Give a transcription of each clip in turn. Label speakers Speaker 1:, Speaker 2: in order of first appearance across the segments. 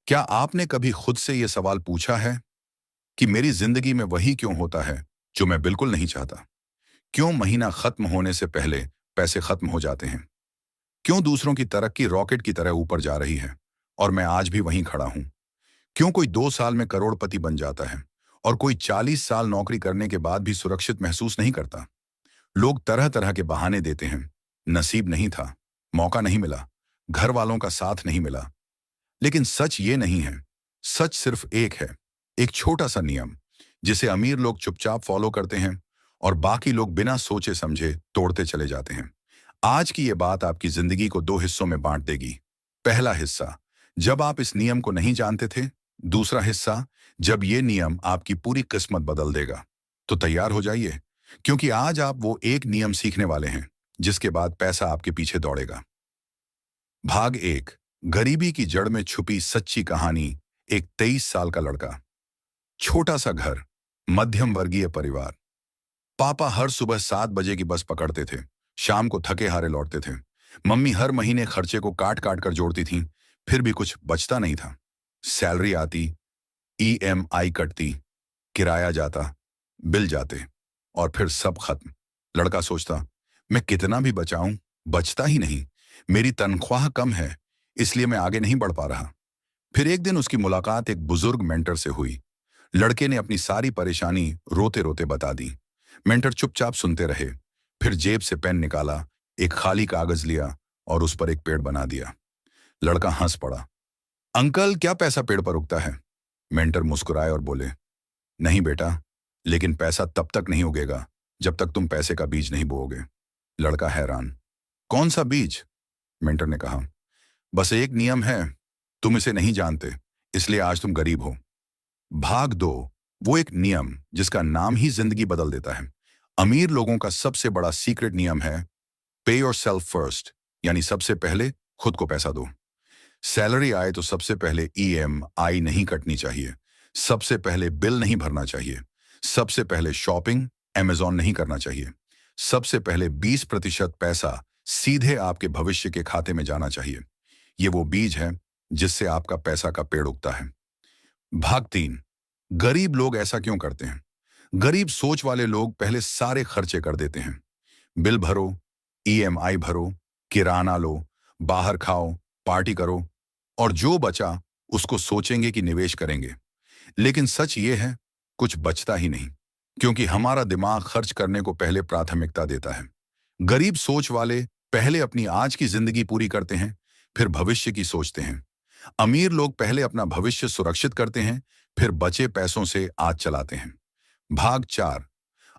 Speaker 1: क्या आपने कभी खुद से यह सवाल पूछा है कि मेरी जिंदगी में वही क्यों होता है जो मैं बिल्कुल नहीं चाहता? क्यों महीना खत्म होने से पहले पैसे खत्म हो जाते हैं? क्यों दूसरों की तरक्की रॉकेट की तरह ऊपर जा रही है और मैं आज भी वहीं खड़ा हूं? क्यों कोई 2 साल में करोड़पति बन जाता है और कोई 40 साल नौकरी करने के बाद भी सुरक्षित महसूस नहीं करता? लोग तरह तरह के बहाने देते हैं। नसीब नहीं था, मौका नहीं मिला, घर वालों का साथ नहीं मिला। लेकिन सच ये नहीं है। सच सिर्फ एक है, एक छोटा सा नियम जिसे अमीर लोग चुपचाप फॉलो करते हैं और बाकी लोग बिना सोचे समझे तोड़ते चले जाते हैं। आज की ये बात आपकी जिंदगी को 2 हिस्सों में बांट देगी। पहला हिस्सा, जब आप इस नियम को नहीं जानते थे। दूसरा हिस्सा, जब ये नियम आपकी पूरी किस्मत बदल देगा। तो तैयार हो जाइए, क्योंकि आज आप वो एक नियम सीखने वाले हैं जिसके बाद पैसा आपके पीछे दौड़ेगा। भाग एक, गरीबी की जड़ में छुपी सच्ची कहानी। एक 23 साल का लड़का, छोटा सा घर, मध्यम वर्गीय परिवार। पापा हर सुबह 7 बजे की बस पकड़ते थे, शाम को थके हारे लौटते थे। मम्मी हर महीने खर्चे को काट काट कर जोड़ती थीं, फिर भी कुछ बचता नहीं था। सैलरी आती, ईएमआई कटती, किराया जाता, बिल जाते, और फिर सब खत्म। लड़का सोचता, मैं कितना भी बचाऊं, बचता ही नहीं। मेरी तनख्वाह कम है, इसलिए मैं आगे नहीं बढ़ पा रहा। फिर एक दिन उसकी मुलाकात एक बुजुर्ग मेंटर से हुई। लड़के ने अपनी सारी परेशानी रोते रोते बता दी। मेंटर चुपचाप सुनते रहे, फिर जेब से पेन निकाला, एक खाली कागज लिया और उस पर एक पेड़ बना दिया। लड़का हंस पड़ा। अंकल, क्या पैसा पेड़ पर उगता है? मेंटर मुस्कुराए और बोले, नहीं बेटा, लेकिन पैसा तब तक नहीं उगेगा जब तक तुम पैसे का बीज नहीं बोओगे। लड़का हैरान, कौन सा बीज? मेंटर ने कहा, बस एक नियम है, तुम इसे नहीं जानते, इसलिए आज तुम गरीब हो। भाग दो, वो एक नियम जिसका नाम ही जिंदगी बदल देता है। अमीर लोगों का सबसे बड़ा सीक्रेट नियम है, पे योर सेल्फ फर्स्ट, यानी सबसे पहले खुद को पैसा दो। सैलरी आए तो सबसे पहले ईएमआई नहीं कटनी चाहिए, सबसे पहले बिल नहीं भरना चाहिए, सबसे पहले शॉपिंग अमेजॉन नहीं करना चाहिए, सबसे पहले 20% पैसा सीधे आपके भविष्य के खाते में जाना चाहिए। ये वो बीज है जिससे आपका पैसा का पेड़ उगता है। भाग तीन, गरीब लोग ऐसा क्यों करते हैं? गरीब सोच वाले लोग पहले सारे खर्चे कर देते हैं। बिल भरो, ईएमआई भरो, किराना लो, बाहर खाओ, पार्टी करो, और जो बचा उसको सोचेंगे कि निवेश करेंगे। लेकिन सच ये है, कुछ बचता ही नहीं, क्योंकि हमारा दिमाग खर्च करने को पहले प्राथमिकता देता है। गरीब सोच वाले पहले अपनी आज की जिंदगी पूरी करते हैं, फिर भविष्य की सोचते हैं। अमीर लोग पहले अपना भविष्य सुरक्षित करते हैं, फिर बचे पैसों से आज चलाते हैं। भाग चार,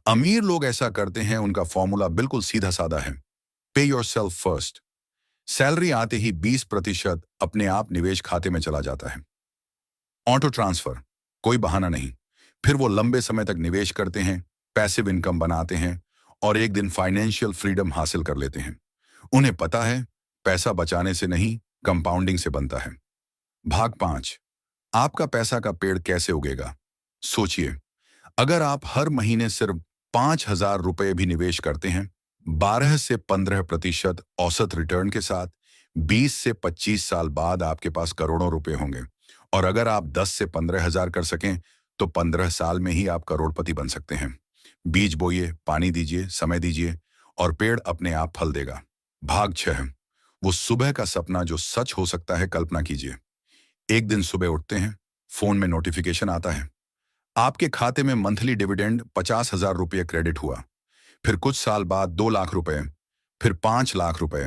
Speaker 1: अमीर लोग ऐसा करते हैं, उनका फॉर्मूला बिल्कुल सीधा साधा है, पे योर सेल्फ फर्स्ट। सैलरी आते ही 20% अपने आप निवेश खाते में चला जाता है। ऑटो ट्रांसफर, कोई बहाना नहीं। फिर वो लंबे समय तक निवेश करते हैं, पैसिव इनकम बनाते हैं और एक दिन फाइनेंशियल फ्रीडम हासिल कर लेते हैं। उन्हें पता है, पैसा बचाने से नहीं, कंपाउंडिंग से बनता है। भाग पांच, आपका पैसा का पेड़ कैसे उगेगा? सोचिए, अगर आप हर महीने सिर्फ 5,000 रुपए भी निवेश करते हैं, 12 से 15% औसत रिटर्न के साथ, 20 से 25 साल बाद आपके पास करोड़ों रुपए होंगे। और अगर आप 10 से 15,000 कर सकें, तो 15 साल में ही आप करोड़पति बन सकते हैं। बीज बोइए, पानी दीजिए, समय दीजिए, और पेड़ अपने आप फल देगा। भाग छह, वो सुबह का सपना जो सच हो सकता है। कल्पना कीजिए, एक दिन सुबह उठते हैं, फोन में नोटिफिकेशन आता है, आपके खाते में मंथली डिविडेंड 50,000 रुपये क्रेडिट हुआ। फिर कुछ साल बाद 2 लाख रुपए, फिर 5 लाख रुपए।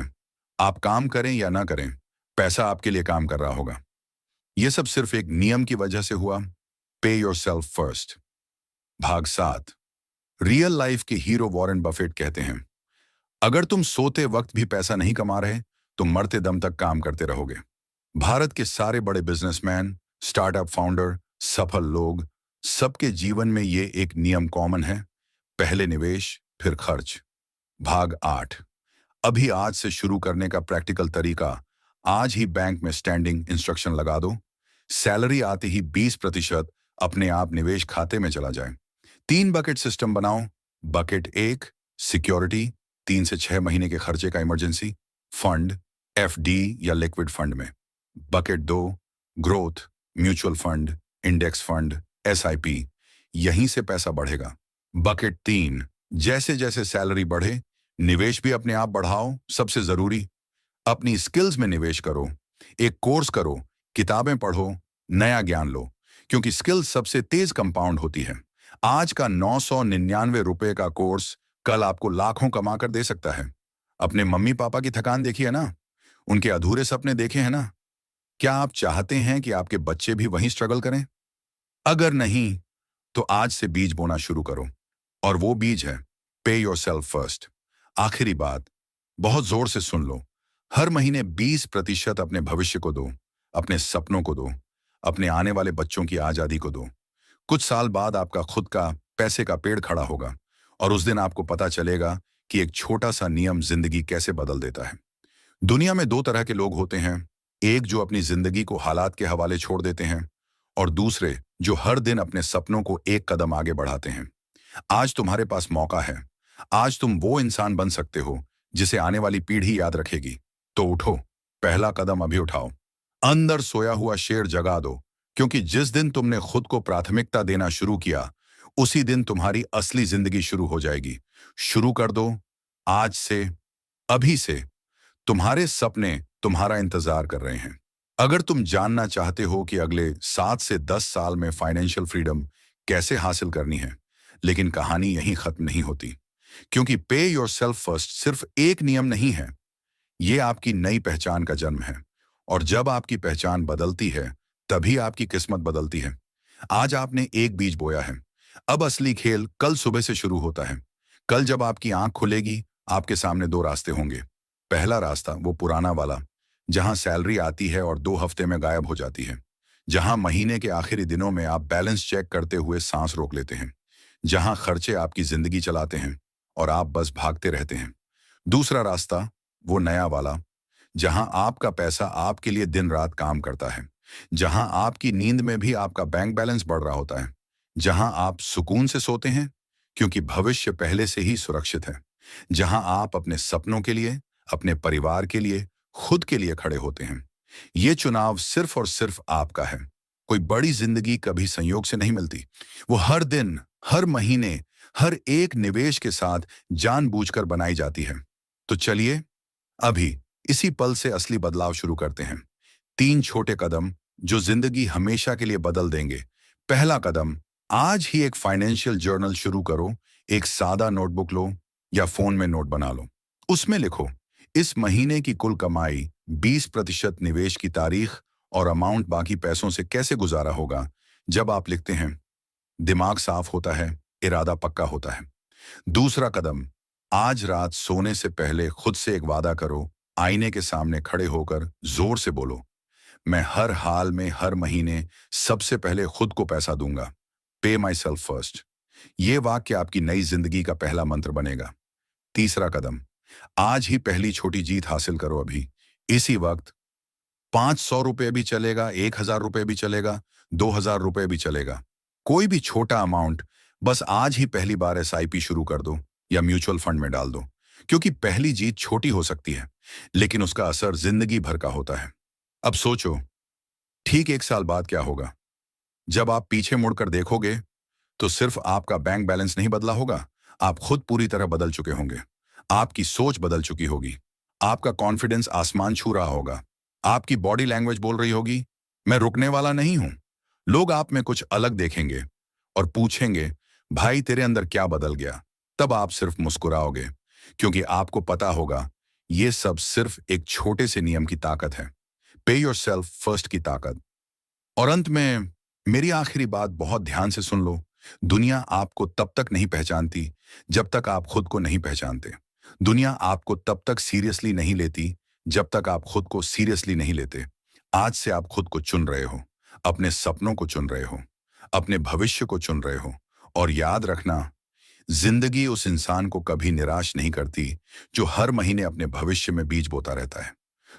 Speaker 1: आप काम करें या ना करें, पैसा आपके लिए काम कर रहा होगा। यह सब सिर्फ एक नियम की वजह से हुआ, पे योर सेल्फ फर्स्ट। भाग सात, रियल लाइफ के हीरो वॉरेन बफेट कहते हैं, अगर तुम सोते वक्त भी पैसा नहीं कमा रहे, तो मरते दम तक काम करते रहोगे। भारत के सारे बड़े बिजनेसमैन, स्टार्टअप फाउंडर, सफल लोग, सबके जीवन में ये एक नियम कॉमन है, पहले निवेश फिर खर्च। भाग आठ, अभी आज से शुरू करने का प्रैक्टिकल तरीका। आज ही बैंक में स्टैंडिंग इंस्ट्रक्शन लगा दो, सैलरी आते ही 20% अपने आप निवेश खाते में चला जाए। 3 बकेट सिस्टम बनाओ। बकेट एक, सिक्योरिटी, 3 से 6 महीने के खर्चे का इमरजेंसी फंड, एफडी या लिक्विड फंड में। बकेट दो, growth, mutual fund, index fund, SIP, यहीं से पैसा बढ़ेगा। बकेट 3, जैसे जैसे सैलरी बढ़े, निवेश भी अपने आप बढ़ाओ। सबसे जरूरी, अपनी स्किल्स में निवेश करो। एक कोर्स करो, किताबें पढ़ो, नया ज्ञान लो, क्योंकि स्किल्स सबसे तेज कंपाउंड होती है। आज का 999 रुपए का कोर्स कल आपको लाखों कमा कर दे सकता है। अपने मम्मी पापा की थकान देखी है ना, उनके अधूरे सपने देखे हैं ना। क्या आप चाहते हैं कि आपके बच्चे भी वहीं स्ट्रगल करें? अगर नहीं, तो आज से बीज बोना शुरू करो। और वो बीज है पे योरसेल्फ फर्स्ट। आखिरी बात, बहुत जोर से सुन लो। हर महीने 20% अपने भविष्य को दो, अपने सपनों को दो, अपने आने वाले बच्चों की आजादी को दो। कुछ साल बाद आपका खुद का पैसे का पेड़ खड़ा होगा और उस दिन आपको पता चलेगा कि एक छोटा सा नियम जिंदगी कैसे बदल देता है। दुनिया में दो तरह के लोग होते हैं, एक जो अपनी जिंदगी को हालात के हवाले छोड़ देते हैं और दूसरे जो हर दिन अपने सपनों को एक कदम आगे बढ़ाते हैं। आज तुम्हारे पास मौका है। आज तुम वो इंसान बन सकते हो जिसे आने वाली पीढ़ी याद रखेगी। तो उठो, पहला कदम अभी उठाओ। अंदर सोया हुआ शेर जगा दो, क्योंकि जिस दिन तुमने खुद को प्राथमिकता देना शुरू किया, उसी दिन तुम्हारी असली जिंदगी शुरू हो जाएगी। शुरू कर दो, आज से, अभी से। तुम्हारे सपने तुम्हारा इंतजार कर रहे हैं। अगर तुम जानना चाहते हो कि अगले 7 से 10 साल में फाइनेंशियल फ्रीडम कैसे हासिल करनी है, लेकिन कहानी यहीं खत्म नहीं होती, क्योंकि पे योरसेल्फ फर्स्ट सिर्फ एक नियम नहीं है, ये आपकी नई पहचान का जन्म है। और जब आपकी पहचान बदलती है, तभी आपकी किस्मत बदलती है। आज आपने एक बीज बोया है, अब असली खेल कल सुबह से शुरू होता है। कल जब आपकी आंख खुलेगी, आपके सामने दो रास्ते होंगे। पहला रास्ता वो पुराना वाला, जहां सैलरी आती है और 2 हफ्ते में गायब हो जाती है, जहां महीने के आखिरी दिनों में आप बैलेंस चेक करते हुए सांस रोक लेते हैं, जहां खर्चे आपकी जिंदगी चलाते हैं और आप बस भागते रहते हैं। दूसरा रास्ता वो नया वाला, जहां आपका पैसा आपके लिए दिन रात काम करता है, जहां आपकी नींद में भी आपका बैंक बैलेंस बढ़ रहा होता है, जहां आप सुकून से सोते हैं क्योंकि भविष्य पहले से ही सुरक्षित है, जहां आप अपने सपनों के लिए, अपने परिवार के लिए, खुद के लिए खड़े होते हैं। ये चुनाव सिर्फ और सिर्फ आपका है। कोई बड़ी जिंदगी कभी संयोग से नहीं मिलती। वो हर दिन, हर महीने, हर एक निवेश के साथ जानबूझकर बनाई जाती है। तो चलिए, अभी इसी पल से असली बदलाव शुरू करते हैं। 3 छोटे कदम जो जिंदगी हमेशा के लिए बदल देंगे। पहला कदम, आज ही एक फाइनेंशियल जर्नल शुरू करो। एक सादा नोटबुक लो या फोन में नोट बना लो। उसमें लिखो, इस महीने की कुल कमाई, 20% निवेश की तारीख और अमाउंट बाकी पैसों से कैसे गुजारा होगा। जब आप लिखते हैं, दिमाग साफ होता है, इरादा पक्का होता है। दूसरा कदम, आज रात सोने से पहले खुद से एक वादा करो। आईने के सामने खड़े होकर जोर से बोलो, मैं हर हाल में, हर महीने सबसे पहले खुद को पैसा दूंगा। पे माई सेल्फ फर्स्ट। ये वाक्य आपकी नई जिंदगी का पहला मंत्र बनेगा। तीसरा कदम, आज ही पहली छोटी जीत हासिल करो अभी, इसी वक्त। 500 रुपए भी चलेगा, 1000 रुपए भी चलेगा, 2000 रुपए भी चलेगा। कोई भी छोटा अमाउंट, बस आज ही पहली बार एसआईपी शुरू कर दो या म्यूचुअल फंड में डाल दो। क्योंकि पहली जीत छोटी हो सकती है, लेकिन उसका असर जिंदगी भर का होता है। अब सोचो, ठीक 1 साल बाद क्या होगा? जब आप पीछे मुड़कर देखोगे, तो सिर्फ आपका बैंक बैलेंस नहीं बदला होगा, आप खुद पूरी तरह बदल चुके होंगे। आपकी सोच बदल चुकी होगी, आपका कॉन्फिडेंस आसमान छू रहा होगा, आपकी बॉडी लैंग्वेज बोल रही होगी, मैं रुकने वाला नहीं हूं। लोग आप में कुछ अलग देखेंगे और पूछेंगे, भाई तेरे अंदर क्या बदल गया? तब आप सिर्फ मुस्कुराओगे, क्योंकि आपको पता होगा, ये सब सिर्फ एक छोटे से नियम की ताकत है, पे योरसेल्फ फर्स्ट की ताकत। और अंत में मेरी आखिरी बात बहुत ध्यान से सुन लो। दुनिया आपको तब तक नहीं पहचानती जब तक आप खुद को नहीं पहचानते। दुनिया आपको तब तक सीरियसली नहीं लेती जब तक आप खुद को सीरियसली नहीं लेते। आज से आप खुद को चुन रहे हो, अपने सपनों को चुन रहे हो, अपने भविष्य को चुन रहे हो। और याद रखना, जिंदगी उस इंसान को कभी निराश नहीं करती जो हर महीने अपने भविष्य में बीज बोता रहता है।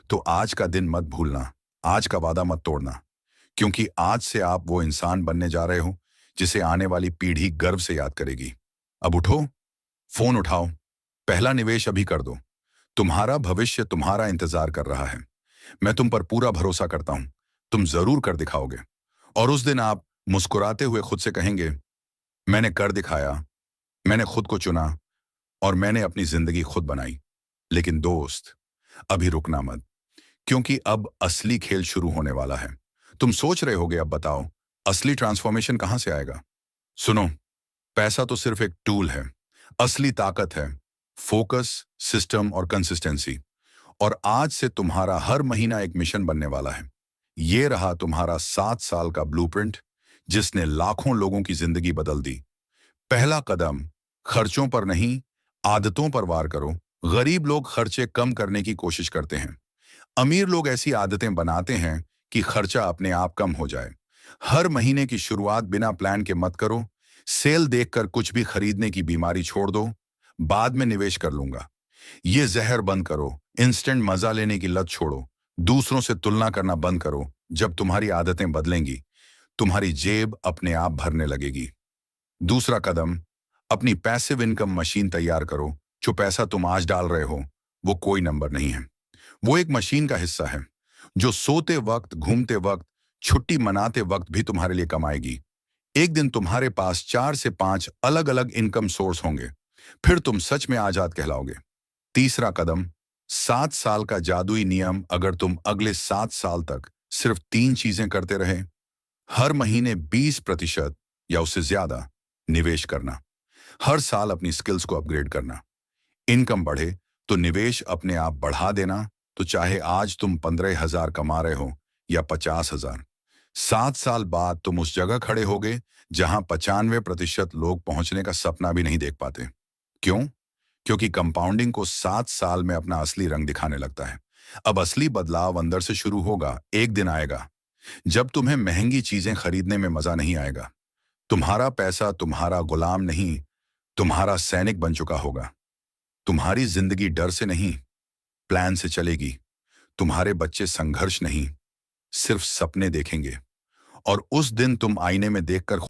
Speaker 1: तो आज का दिन मत भूलना, आज का वादा मत तोड़ना, क्योंकि आज से आप वो इंसान बनने जा रहे हो जिसे आने वाली पीढ़ी गर्व से याद करेगी। अब उठो, फोन उठाओ, पहला निवेश अभी कर दो। तुम्हारा भविष्य तुम्हारा इंतजार कर रहा है। मैं तुम पर पूरा भरोसा करता हूं। तुम जरूर कर दिखाओगे। और उस दिन आप मुस्कुराते हुए खुद से कहेंगे, मैंने कर दिखाया, मैंने खुद को चुना और मैंने अपनी जिंदगी खुद बनाई। लेकिन दोस्त, अभी रुकना मत, क्योंकि अब असली खेल शुरू होने वाला है। तुम सोच रहे होगे, अब बताओ असली ट्रांसफॉर्मेशन कहां से आएगा? सुनो, पैसा तो सिर्फ एक टूल है। असली ताकत है फोकस, सिस्टम और कंसिस्टेंसी। और आज से तुम्हारा हर महीना एक मिशन बनने वाला है। ये रहा तुम्हारा 7 साल का ब्लूप्रिंट, जिसने लाखों लोगों की जिंदगी बदल दी। पहला कदम, खर्चों पर नहीं, आदतों पर वार करो। गरीब लोग खर्चे कम करने की कोशिश करते हैं। अमीर लोग ऐसी आदतें बनाते हैं कि खर्चा अपने आप कम हो जाए। हर महीने की शुरुआत बिना प्लान के मत करो। सेल देखकर कुछ भी खरीदने की बीमारी छोड़ दो। बाद में निवेश कर लूंगा, ये जहर बंद करो। इंस्टेंट मजा लेने की लत छोड़ो। दूसरों से तुलना करना बंद करो। जब तुम्हारी आदतें बदलेंगी, तुम्हारी जेब अपने आप भरने लगेगी। दूसरा कदम, अपनी पैसिव इनकम मशीन तैयार करो। जो पैसा तुम आज डाल रहे हो, वो कोई नंबर नहीं है। वो एक मशीन का हिस्सा है, जो सोते वक्त, घूमते वक्त, छुट्टी मनाते वक्त भी तुम्हारे लिए कमाएगी। एक दिन तुम्हारे पास 4 से 5 अलग अलग इनकम सोर्स होंगे। फिर तुम सच में आजाद कहलाओगे। तीसरा कदम, 7 साल का जादुई नियम। अगर तुम अगले 7 साल तक सिर्फ 3 चीजें करते रहे, हर महीने 20% या उससे ज्यादा निवेश करना, हर साल अपनी स्किल्स को अपग्रेड करना, इनकम बढ़े तो निवेश अपने आप बढ़ा देना, तो चाहे आज तुम 15,000 कमा रहे हो या 50,000, 7 साल बाद तुम उस जगह खड़े होगे जहां 95% लोग पहुंचने का सपना भी नहीं देख पाते। क्यों? क्योंकि कंपाउंडिंग को 7 साल में अपना असली रंग दिखाने लगता है। अब असली बदलाव अंदर से शुरू होगा। एक दिन आएगा जब तुम्हें महंगी चीजें खरीदने में मजा नहीं आएगा। तुम्हारा पैसा तुम्हारा गुलाम नहीं, तुम्हारा सैनिक बन चुका होगा। तुम्हारी जिंदगी डर से नहीं, प्लान से चलेगी। तुम्हारे बच्चे संघर्ष नहीं, सिर्फ सपने देखेंगे। और उस दिन तुम आईने में देखकर